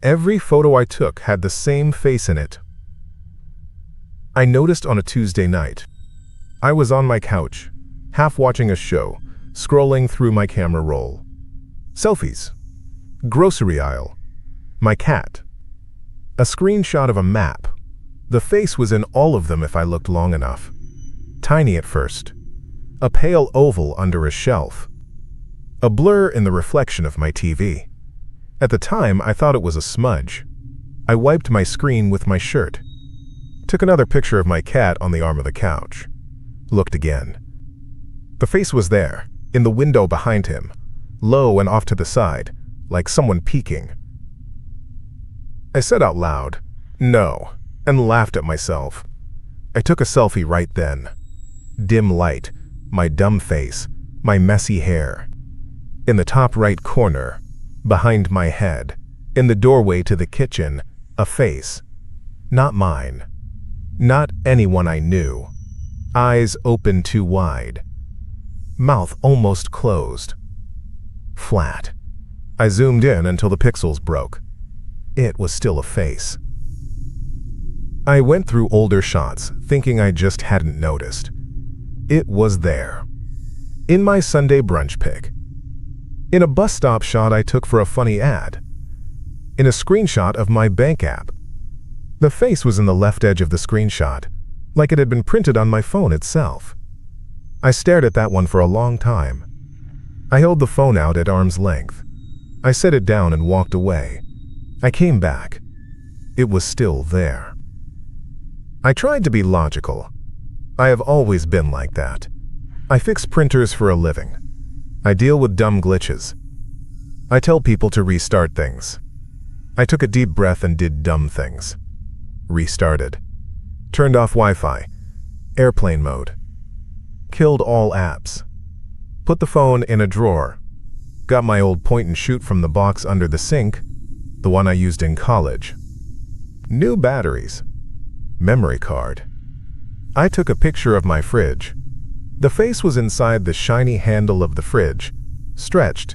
Every photo I took had the same face in it. I noticed on a Tuesday night. I was on my couch, half watching a show, scrolling through my camera roll. Selfies. Grocery aisle. My cat. A screenshot of a map. The face was in all of them if I looked long enough. Tiny at first. A pale oval under a shelf. A blur in the reflection of my TV. At the time, I thought it was a smudge. I wiped my screen with my shirt. Took another picture of my cat on the arm of the couch. Looked again. The face was there, in the window behind him, low and off to the side, like someone peeking. I said out loud, "No," and laughed at myself. I took a selfie right then. Dim light, my dumb face, my messy hair. In the top right corner, behind my head, in the doorway to the kitchen, a face. Not mine. Not anyone I knew. Eyes open too wide. Mouth almost closed. Flat. I zoomed in until the pixels broke. It was still a face. I went through older shots, thinking I just hadn't noticed. It was there. In my Sunday brunch pic. In a bus stop shot I took for a funny ad. In a screenshot of my bank app. The face was in the left edge of the screenshot, like it had been printed on my phone itself. I stared at that one for a long time. I held the phone out at arm's length. I set it down and walked away. I came back. It was still there. I tried to be logical. I have always been like that. I fix printers for a living. I deal with dumb glitches. I tell people to restart things. I took a deep breath and did dumb things. Restarted. Turned off Wi-Fi. Airplane mode. Killed all apps. Put the phone in a drawer. Got my old point and shoot from the box under the sink, the one I used in college. New batteries. Memory card. I took a picture of my fridge. The face was inside the shiny handle of the fridge, stretched,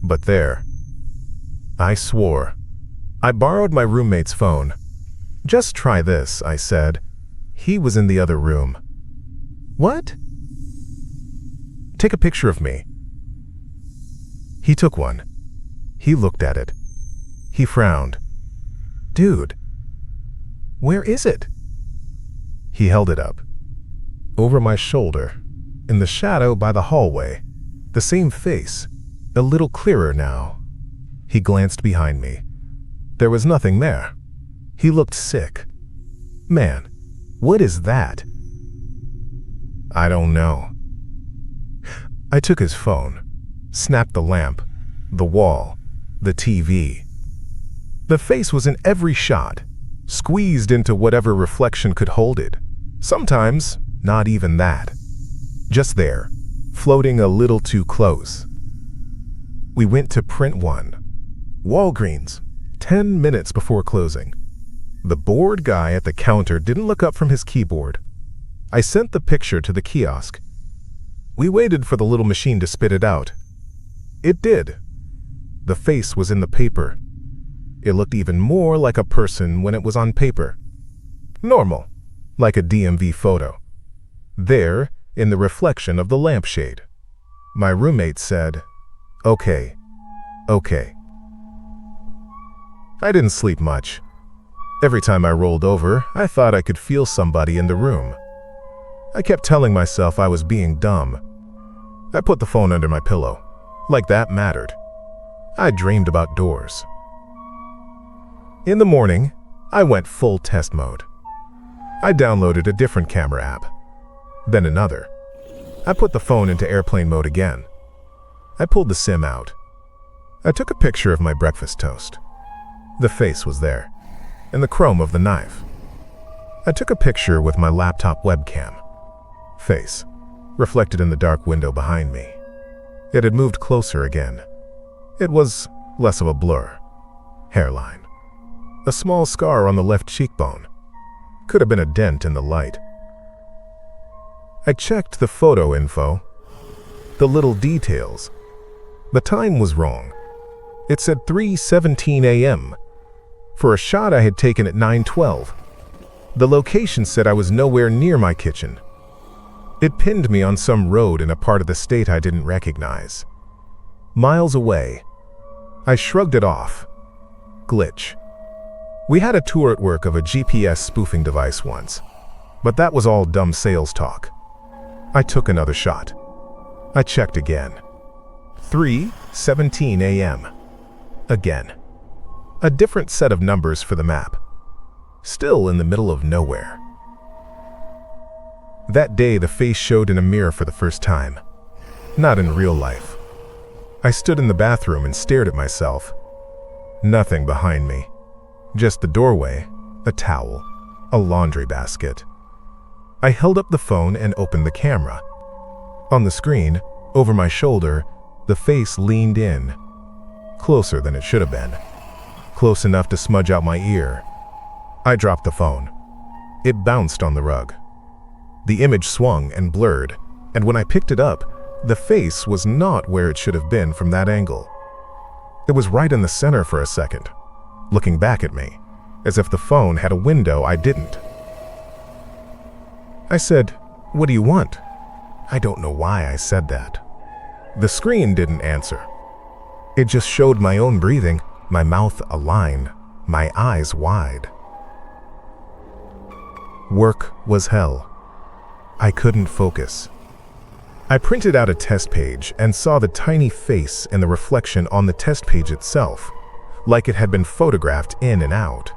but there. I swore. I borrowed my roommate's phone. "Just try this," I said. He was in the other room. "What?" "Take a picture of me." He took one. He looked at it. He frowned. "Dude, where is it?" He held it up. Over my shoulder, in the shadow by the hallway, the same face, a little clearer now. He glanced behind me. There was nothing there. He looked sick. "Man, what is that?" "I don't know." I took his phone, snapped the lamp, the wall, the TV. The face was in every shot, squeezed into whatever reflection could hold it. Sometimes, not even that. Just there, floating a little too close. We went to print one. Walgreens, 10 minutes before closing. The bored guy at the counter didn't look up from his keyboard. I sent the picture to the kiosk. We waited for the little machine to spit it out. It did. The face was in the paper. It looked even more like a person when it was on paper. Normal, like a DMV photo. There, in the reflection of the lampshade. My roommate said, "Okay, okay." I didn't sleep much. Every time I rolled over, I thought I could feel somebody in the room. I kept telling myself I was being dumb. I put the phone under my pillow, like that mattered. I dreamed about doors. In the morning, I went full test mode. I downloaded a different camera app, then another. I put the phone into airplane mode again. I pulled the SIM out. I took a picture of my breakfast toast. The face was there, and the chrome of the knife. I took a picture with my laptop webcam. Face, reflected in the dark window behind me. It had moved closer again. It was less of a blur. Hairline. A small scar on the left cheekbone. Could have been a dent in the light. I checked the photo info. The little details. The time was wrong. It said 3:17 a.m. for a shot I had taken at 9:12. The location said I was nowhere near my kitchen. It pinned me on some road in a part of the state I didn't recognize. Miles away. I shrugged it off. Glitch. We had a tour at work of a GPS spoofing device once, but that was all dumb sales talk. I took another shot. I checked again. 3:17 a.m. Again. A different set of numbers for the map. Still in the middle of nowhere. That day, the face showed in a mirror for the first time. Not in real life. I stood in the bathroom and stared at myself. Nothing behind me. Just the doorway, a towel, a laundry basket. I held up the phone and opened the camera. On the screen, over my shoulder, the face leaned in. Closer than it should have been. Close enough to smudge out my ear. I dropped the phone. It bounced on the rug. The image swung and blurred, and when I picked it up, the face was not where it should have been from that angle. It was right in the center for a second, looking back at me, as if the phone had a window I didn't. I said, "What do you want?" I don't know why I said that. The screen didn't answer. It just showed my own breathing, my mouth a line, my eyes wide. Work was hell. I couldn't focus. I printed out a test page and saw the tiny face and the reflection on the test page itself, like it had been photographed in and out.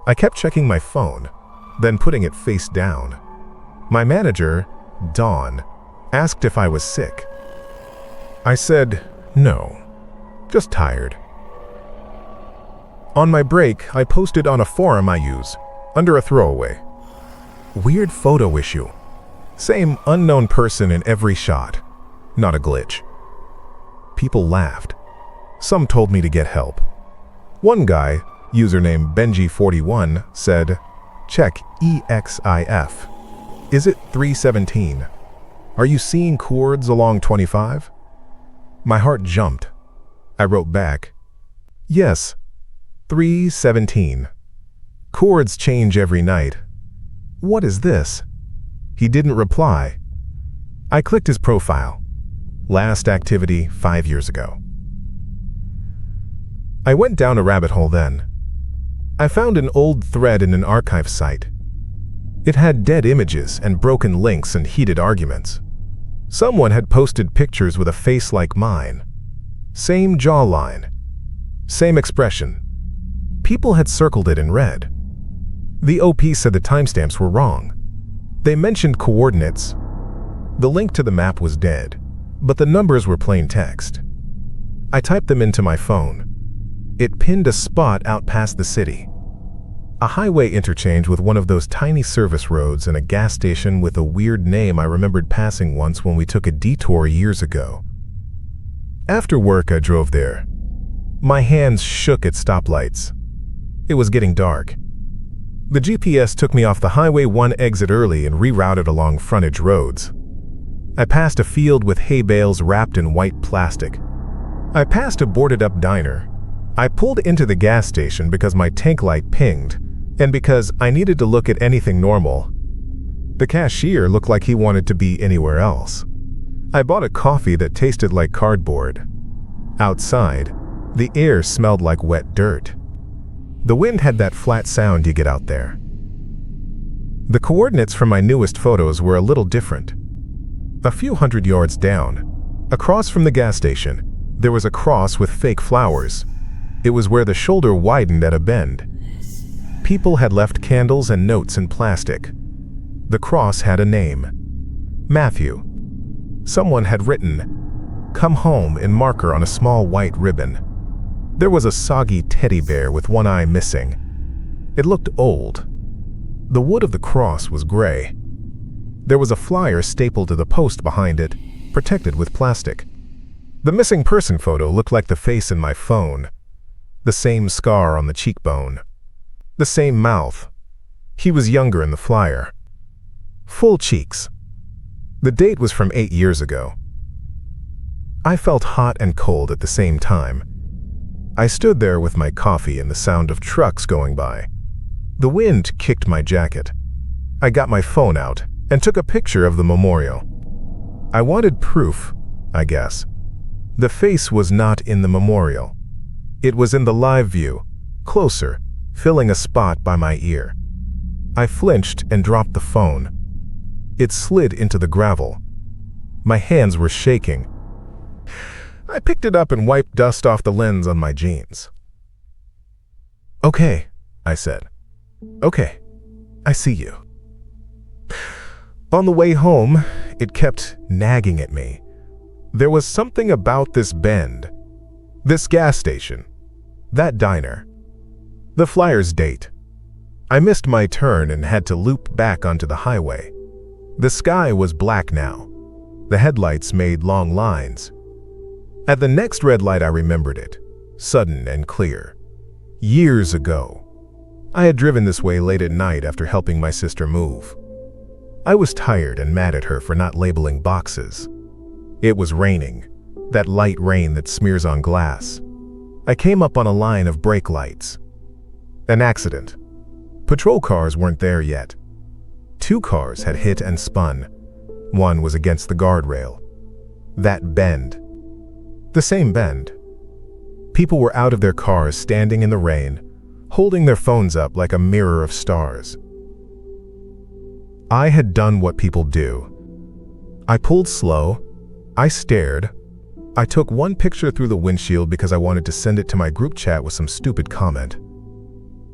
I kept checking my phone, then putting it face down. My manager, Dawn, asked if I was sick. I said, no, just tired. On my break, I posted on a forum I use, under a throwaway. Weird photo issue. Same unknown person in every shot. Not a glitch. People laughed. Some told me to get help. One guy, username Benji41, said, "Check EXIF. Is it 317? Are you seeing chords along 25? My heart jumped. I wrote back, "Yes, 317. Chords change every night. What is this?" He didn't reply. I clicked his profile. Last activity 5 years ago. I went down a rabbit hole then. I found an old thread in an archive site. It had dead images and broken links and heated arguments. Someone had posted pictures with a face like mine. Same jawline. Same expression. People had circled it in red. The OP said the timestamps were wrong. They mentioned coordinates. The link to the map was dead, but the numbers were plain text. I typed them into my phone. It pinned a spot out past the city. A highway interchange with one of those tiny service roads and a gas station with a weird name I remembered passing once when we took a detour years ago. After work, I drove there. My hands shook at stoplights. It was getting dark. The GPS took me off the Highway 1 exit early and rerouted along frontage roads. I passed a field with hay bales wrapped in white plastic. I passed a boarded-up diner. I pulled into the gas station because my tank light pinged, and because I needed to look at anything normal. The cashier looked like he wanted to be anywhere else. I bought a coffee that tasted like cardboard. Outside, the air smelled like wet dirt. The wind had that flat sound you get out there. The coordinates from my newest photos were a little different. A few hundred yards down, across from the gas station, there was a cross with fake flowers. It was where the shoulder widened at a bend. People had left candles and notes in plastic. The cross had a name. Matthew. Someone had written, "Come home," in marker on a small white ribbon. There was a soggy teddy bear with one eye missing. It looked old. The wood of the cross was gray. There was a flyer stapled to the post behind it, protected with plastic. The missing person photo looked like the face in my phone. The same scar on the cheekbone. The same mouth. He was younger in the flyer. Full cheeks. The date was from 8 years ago. I felt hot and cold at the same time. I stood there with my coffee and the sound of trucks going by. The wind kicked my jacket. I got my phone out and took a picture of the memorial. I wanted proof, I guess. The face was not in the memorial. It was in the live view, closer, filling a spot by my ear. I flinched and dropped the phone. It slid into the gravel. My hands were shaking. I picked it up and wiped dust off the lens on my jeans. "Okay," I said. "Okay, I see you." On the way home, it kept nagging at me. There was something about this bend, this gas station, that diner, the Flyers date. I missed my turn and had to loop back onto the highway. The sky was black now. The headlights made long lines. At the next red light I remembered it, sudden and clear. Years ago, I had driven this way late at night after helping my sister move. I was tired and mad at her for not labeling boxes. It was raining, that light rain that smears on glass. I came up on a line of brake lights. An accident. Patrol cars weren't there yet. 2 cars had hit and spun. One was against the guardrail. That bend. The same bend. People were out of their cars standing in the rain, holding their phones up like a mirror of stars. I had done what people do. I pulled slow. I stared. I took one picture through the windshield because I wanted to send it to my group chat with some stupid comment.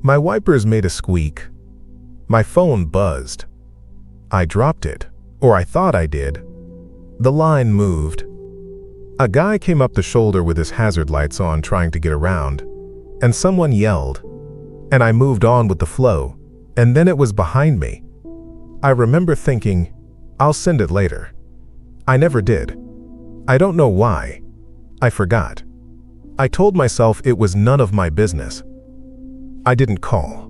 My wipers made a squeak. My phone buzzed. I dropped it, or I thought I did. The line moved. A guy came up the shoulder with his hazard lights on trying to get around, and someone yelled, and I moved on with the flow, and then it was behind me. I remember thinking, I'll send it later. I never did. I don't know why. I forgot. I told myself it was none of my business. I didn't call.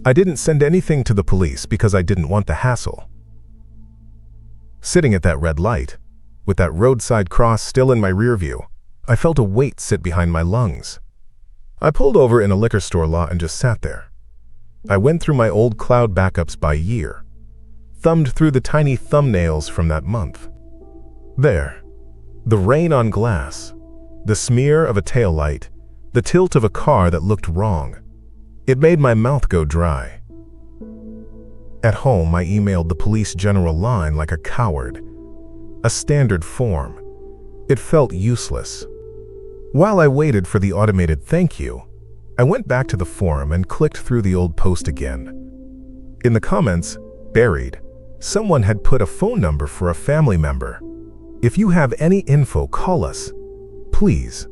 I didn't send anything to the police because I didn't want the hassle. Sitting at that red light, with that roadside cross still in my rear view, I felt a weight sit behind my lungs. I pulled over in a liquor store lot and just sat there. I went through my old cloud backups by year, thumbed through the tiny thumbnails from that month. There, the rain on glass, the smear of a taillight, the tilt of a car that looked wrong. It made my mouth go dry. At home, I emailed the police general line like a coward. A standard form. It felt useless. While I waited for the automated thank you, I went back to the forum and clicked through the old post again. In the comments, buried, someone had put a phone number for a family member. If you have any info, call us, please.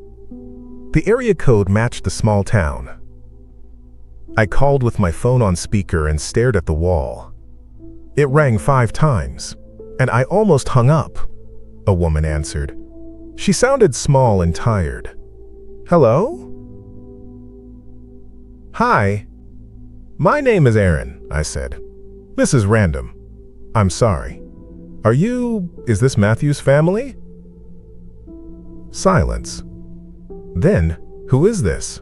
The area code matched the small town. I called with my phone on speaker and stared at the wall. It rang 5 times, and I almost hung up. A woman answered. She sounded small and tired. "Hello?" "Hi. My name is Aaron," I said. "This is random. I'm sorry. Is this Matthew's family?" Silence. Then, "Who is this?"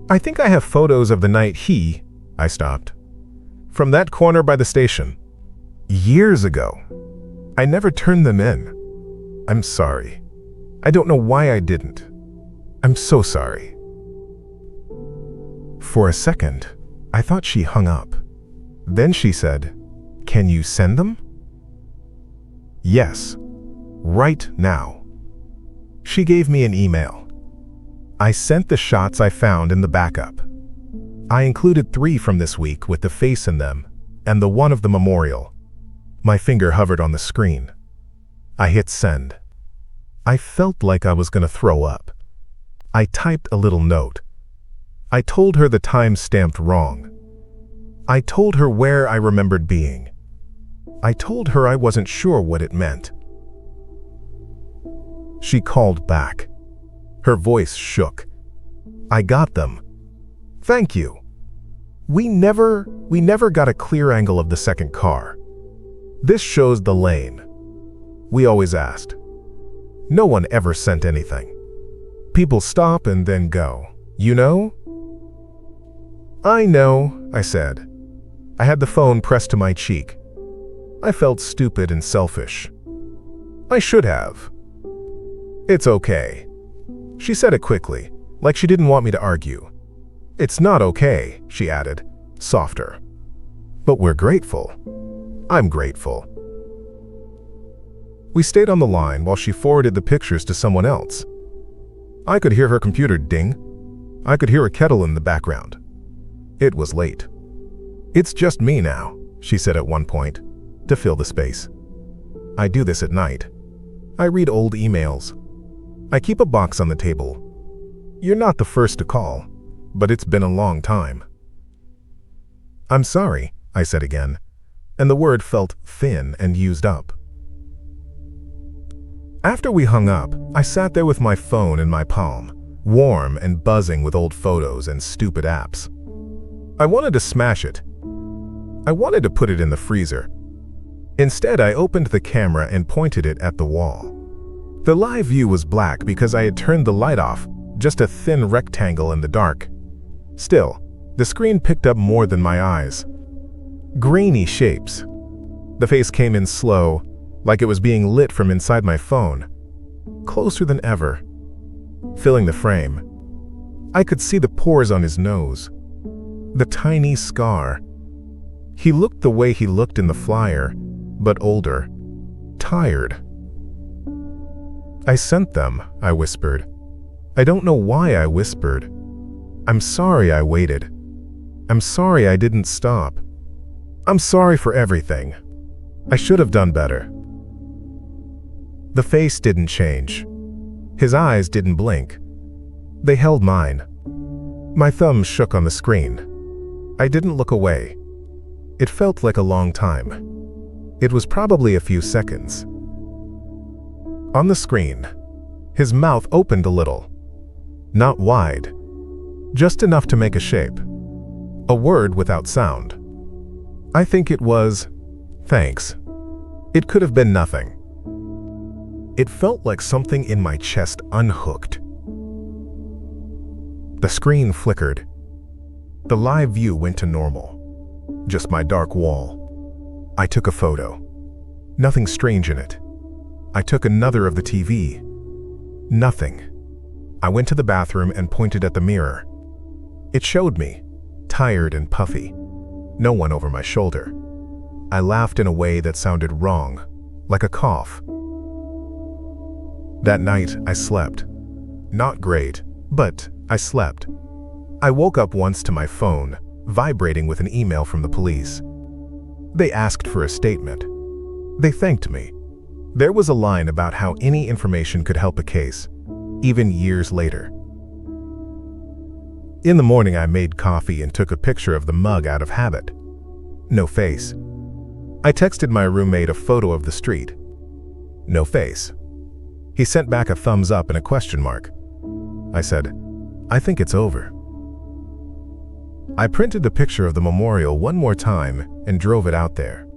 "I think I have photos of the night I stopped. "From that corner by the station. Years ago. I never turned them in. I'm sorry. I don't know why I didn't. I'm so sorry." For a second, I thought she hung up. Then she said, "Can you send them?" "Yes. Right now." She gave me an email. I sent the shots I found in the backup. I included 3 from this week with the face in them, and the one of the memorial. My finger hovered on the screen. I hit send. I felt like I was going to throw up. I typed a little note. I told her the time stamped wrong. I told her where I remembered being. I told her I wasn't sure what it meant. She called back. Her voice shook. "I got them. Thank you. We never got a clear angle of the second car. This shows the lane. We always asked. No one ever sent anything. People stop and then go. You know? I know, I said. I had the phone pressed to my cheek. I felt stupid and selfish. I should have. It's okay. She said it quickly, like she didn't want me to argue. It's not okay, she added, softer. But we're grateful. I'm grateful. We stayed on the line while she forwarded the pictures to someone else. I could hear her computer ding. I could hear a kettle in the background. It was late. It's just me now, she said at one point, to fill the space. I do this at night. I read old emails. I keep a box on the table. You're not the first to call, but it's been a long time. I'm sorry, I said again, and the word felt thin and used up. After we hung up, I sat there with my phone in my palm, warm and buzzing with old photos and stupid apps. I wanted to smash it. I wanted to put it in the freezer. Instead, I opened the camera and pointed it at the wall. The live view was black because I had turned the light off, just a thin rectangle in the dark. Still, the screen picked up more than my eyes. Grainy shapes. The face came in slow, like it was being lit from inside my phone. Closer than ever. Filling the frame. I could see the pores on his nose. The tiny scar. He looked the way he looked in the flyer, but older. Tired. I sent them, I whispered. I don't know why I whispered. I'm sorry I waited. I'm sorry I didn't stop. I'm sorry for everything. I should have done better. The face didn't change. His eyes didn't blink. They held mine. My thumb shook on the screen. I didn't look away. It felt like a long time. It was probably a few seconds. On the screen, his mouth opened a little. Not wide. Just enough to make a shape. A word without sound. I think it was, thanks. It could have been nothing. It felt like something in my chest unhooked. The screen flickered. The live view went to normal. Just my dark wall. I took a photo. Nothing strange in it. I took another of the TV. Nothing. I went to the bathroom and pointed at the mirror. It showed me, tired and puffy. No one over my shoulder. I laughed in a way that sounded wrong, like a cough. That night, I slept. Not great, but I slept. I woke up once to my phone, vibrating with an email from the police. They asked for a statement. They thanked me. There was a line about how any information could help a case, even years later. In the morning, I made coffee and took a picture of the mug out of habit. No face. I texted my roommate a photo of the street. No face. He sent back a thumbs up and a question mark. I said, I think it's over. I printed the picture of the memorial one more time and drove it out there.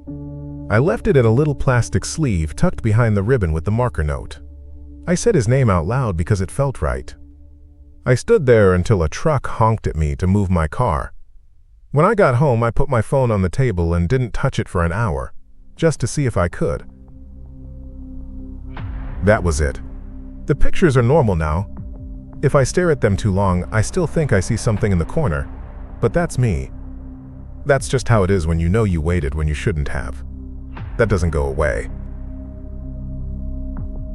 I left it in a little plastic sleeve tucked behind the ribbon with the marker note. I said his name out loud because it felt right. I stood there until a truck honked at me to move my car. When I got home, I put my phone on the table and didn't touch it for an hour, just to see if I could. That was it. The pictures are normal now. If I stare at them too long, I still think I see something in the corner, but that's me. That's just how it is when you know you waited when you shouldn't have. That doesn't go away.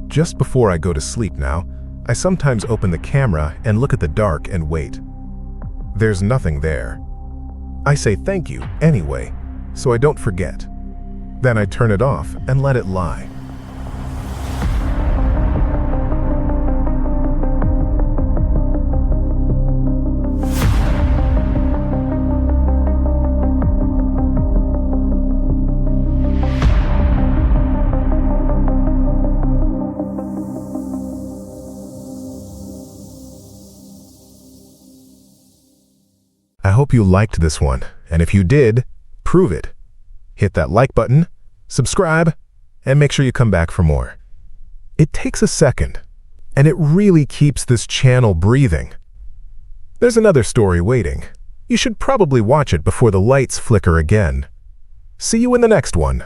Just before I go to sleep now, I sometimes open the camera and look at the dark and wait. There's nothing there. I say thank you anyway, so I don't forget. Then I turn it off and let it lie. I hope you liked this one, and if you did, prove it. Hit that like button, subscribe, and make sure you come back for more. It takes a second. and it really keeps this channel breathing. There's another story waiting. You should probably watch it before the lights flicker again. See you in the next one.